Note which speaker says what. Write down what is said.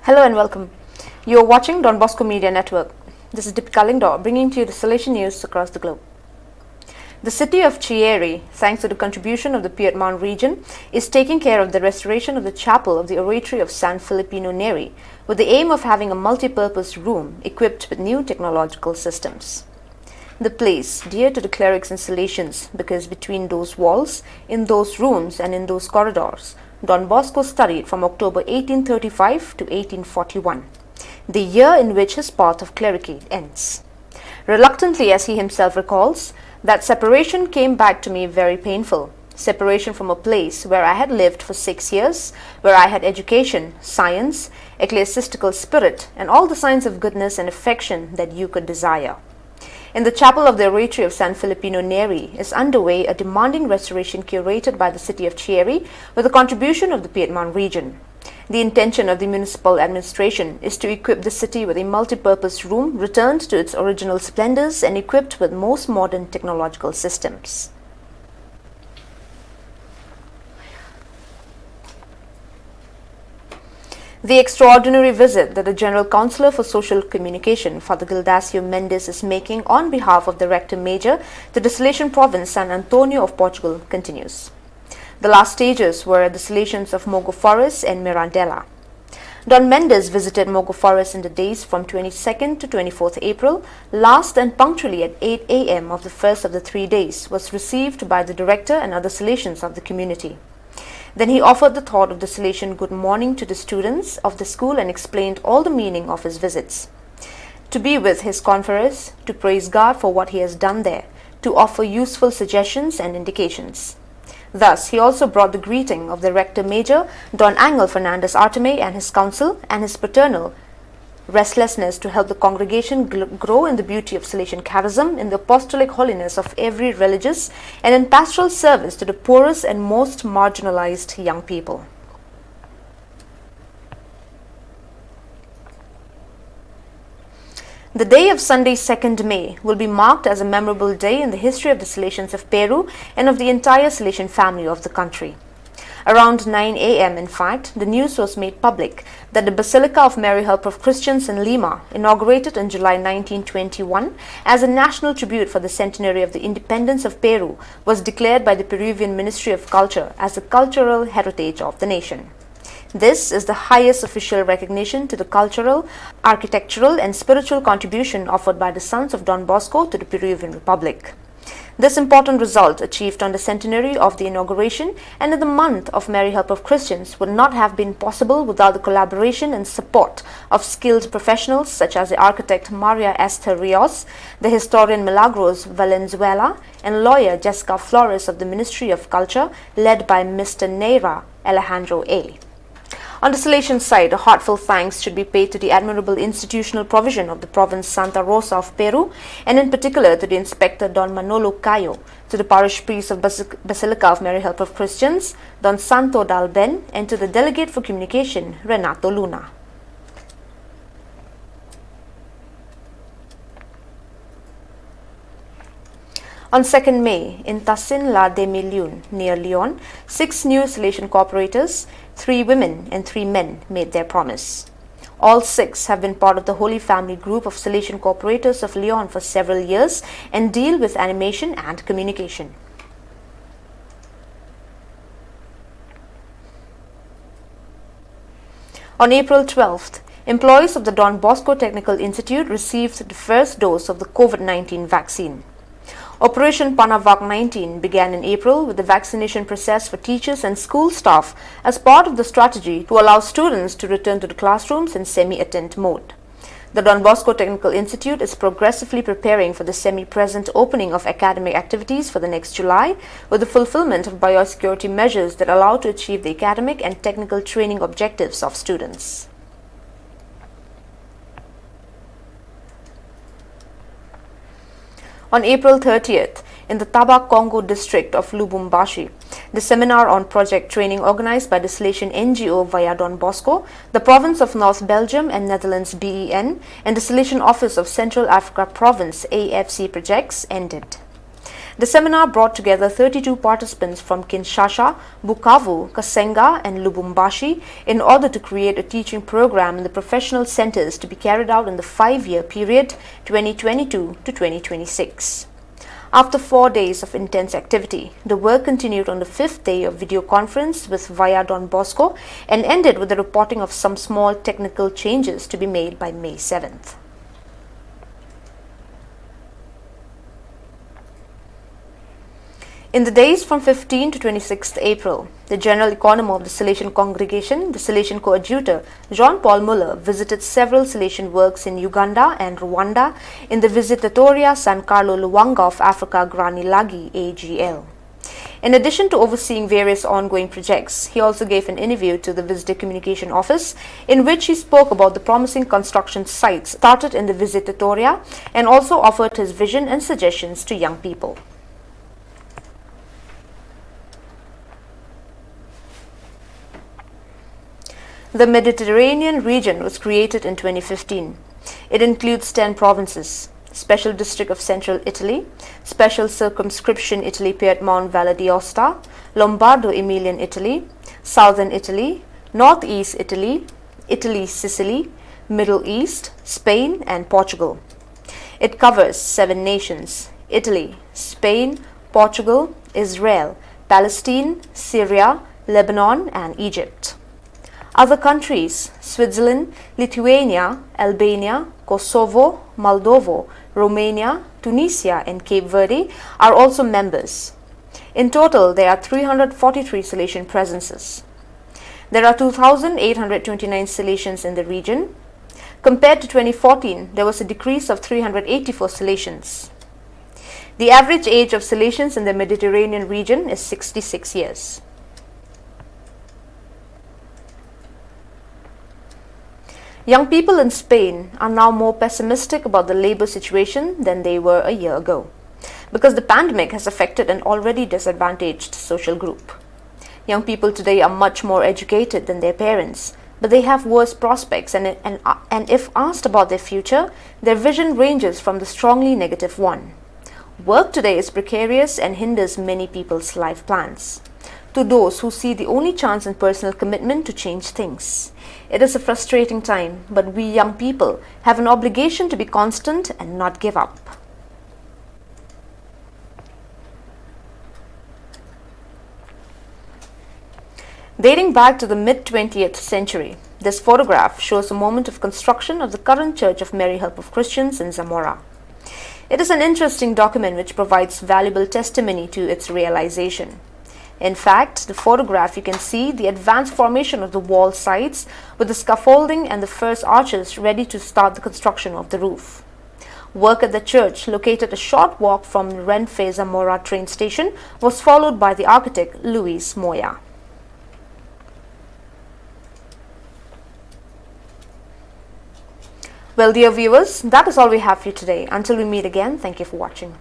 Speaker 1: Hello and welcome. You are watching Don Bosco Media Network. This is Deepika Lingdor bringing to you the Salesian news across the globe. The city of Chieri, thanks to the contribution of the Piedmont region, is taking care of the restoration of the chapel of the Oratory of San Filippino Neri with the aim of having a multi-purpose room equipped with new technological systems. The place, dear to the clerics and Salesians, because between those walls, in those rooms and in those corridors, Don Bosco studied from October 1835 to 1841, the year in which his path of clericate ends. Reluctantly, as he himself recalls, that separation came back to me very painful. Separation from a place where I had lived for 6 years, where I had education, science, ecclesiastical spirit, and all the signs of goodness and affection that you could desire. In the chapel of the Oratory of San Filippino Neri is underway a demanding restoration curated by the city of Chieri with the contribution of the Piedmont region. The intention of the municipal administration is to equip the city with a multi-purpose room returned to its original splendors and equipped with most modern technological systems. The extraordinary visit that the General Counsellor for Social Communication, Father Gildacio Mendes, is making on behalf of the Rector Major to the Salesian province San Antonio of Portugal continues. The last stages were at the Salesians of Mogo Forest and Mirandela. Don Mendes visited Mogo Forest in the days from 22nd to 24th April. Last and punctually at 8 a.m. of the first of the 3 days was received by the Director and other Salesians of the community. Then he offered the thought of the Salesian good morning to the students of the school and explained all the meaning of his visits. To be with his conferers, to praise God for what he has done there, to offer useful suggestions and indications. Thus, he also brought the greeting of the Rector Major, Don Angel Fernandez Artime, and his council, and his paternal restlessness to help the congregation grow in the beauty of Salesian charism, in the apostolic holiness of every religious, and in pastoral service to the poorest and most marginalized young people. The day of Sunday, 2nd May, will be marked as a memorable day in the history of the Salesians of Peru and of the entire Salesian family of the country. Around 9 a.m., in fact, the news was made public that the Basilica of Mary Help of Christians in Lima, inaugurated in July 1921 as a national tribute for the centenary of the independence of Peru, was declared by the Peruvian Ministry of Culture as the cultural heritage of the nation. This is the highest official recognition to the cultural, architectural, and spiritual contribution offered by the sons of Don Bosco to the Peruvian Republic. This important result, achieved on the centenary of the inauguration and in the month of Mary Help of Christians, would not have been possible without the collaboration and support of skilled professionals such as the architect Maria Esther Rios, the historian Milagros Valenzuela, and lawyer Jessica Flores of the Ministry of Culture, led by Mr. Neira Alejandro A. On the Salesian side, a heartfelt thanks should be paid to the admirable institutional provision of the province Santa Rosa of Peru, and in particular to the Inspector Don Manolo Cayo, to the parish priest of Basilica of Mary Help of Christians, Don Santo Dalben, and to the Delegate for Communication, Renato Luna. On 2nd May, in Tassin La Demi-Leon, near Lyon, 6 new Salesian cooperators, 3 women and 3 men, made their promise. All 6 have been part of the Holy Family group of Salesian cooperators of Lyon for several years and deal with animation and communication. On April 12th, employees of the Don Bosco Technical Institute received the first dose of the COVID-19 vaccine. Operation Panavac 19 began in April with the vaccination process for teachers and school staff as part of the strategy to allow students to return to the classrooms in semi-attend mode. The Don Bosco Technical Institute is progressively preparing for the semi-present opening of academic activities for the next July with the fulfillment of biosecurity measures that allow to achieve the academic and technical training objectives of students. On April 30th, in the Taba Congo district of Lubumbashi, the seminar on project training organized by the Salesian NGO via Don Bosco, the province of North Belgium and Netherlands BEN, and the Salesian Office of Central Africa Province AFC Projects ended. The seminar brought together 32 participants from Kinshasa, Bukavu, Kasenga, and Lubumbashi in order to create a teaching program in the professional centers to be carried out in the 5-year period 2022 to 2026. After 4 days of intense activity, the work continued on the 5th day of video conference with Via Don Bosco and ended with the reporting of some small technical changes to be made by May 7th. In the days from 15 to 26th April, the General Economist of the Salesian Congregation, the Salesian Coadjutor, Jean-Paul Muller, visited several Salesian works in Uganda and Rwanda in the Visitatoria San Carlo Luanga of Africa Grani Lagi AGL. In addition to overseeing various ongoing projects, he also gave an interview to the Visitor Communication Office in which he spoke about the promising construction sites started in the Visitatoria and also offered his vision and suggestions to young people. The Mediterranean region was created in 2015. It includes 10 provinces: Special District of Central Italy, Special Circumscription Italy Piedmont Valle d'Aosta, Lombardo-Emilian Italy, Southern Italy, Northeast Italy, Italy Sicily, Middle East, Spain, and Portugal. It covers 7 nations: Italy, Spain, Portugal, Israel, Palestine, Syria, Lebanon, and Egypt. Other countries: Switzerland, Lithuania, Albania, Kosovo, Moldova, Romania, Tunisia, and Cape Verde are also members. In total, there are 343 Salesian presences. There are 2,829 Salesians in the region. Compared to 2014, there was a decrease of 384 Salesians. The average age of Salesians in the Mediterranean region is 66 years. Young people in Spain are now more pessimistic about the labor situation than they were a year ago, because the pandemic has affected an already disadvantaged social group. Young people today are much more educated than their parents, but they have worse prospects and if asked about their future, their vision ranges from the strongly negative one. Work today is precarious and hinders many people's life plans. To those who see the only chance in personal commitment to change things, it is a frustrating time, but we young people have an obligation to be constant and not give up. Dating back to the mid-20th century, this photograph shows a moment of construction of the current Church of Mary Help of Christians in Zamora. It is an interesting document which provides valuable testimony to its realization. In fact, the photograph, you can see the advanced formation of the wall sides with the scaffolding and the first arches ready to start the construction of the roof. Work at the church, located a short walk from Renfe Zamora train station, was followed by the architect Luis Moya. Well, dear viewers, that is all we have for you today. Until we meet again, thank you for watching.